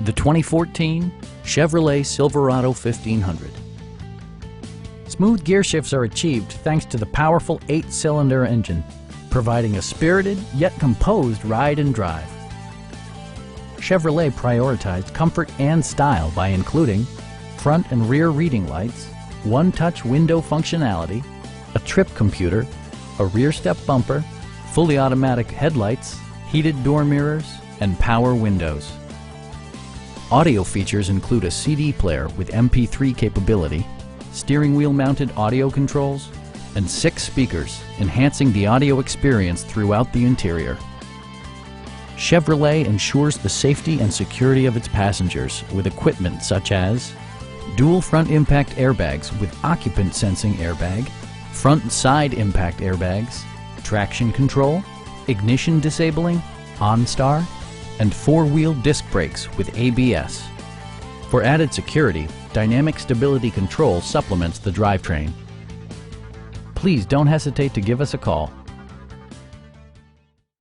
The 2014 Chevrolet Silverado 1500. Smooth gear shifts are achieved thanks to the powerful 8-cylinder engine, providing a spirited yet composed ride and drive. Chevrolet prioritized comfort and style by including front and rear reading lights, one-touch window functionality, a trip computer, a rear step bumper, fully automatic headlights, heated door mirrors, and power windows. Audio features include a CD player with MP3 capability, steering wheel mounted audio controls, and 6 speakers, enhancing the audio experience throughout the interior. Chevrolet ensures the safety and security of its passengers with equipment such as dual front impact airbags with occupant sensing airbag, front and side impact airbags, traction control, ignition disabling, OnStar, and 4-wheel disc brakes with ABS. For added security, dynamic stability control supplements the drivetrain. Please don't hesitate to give us a call.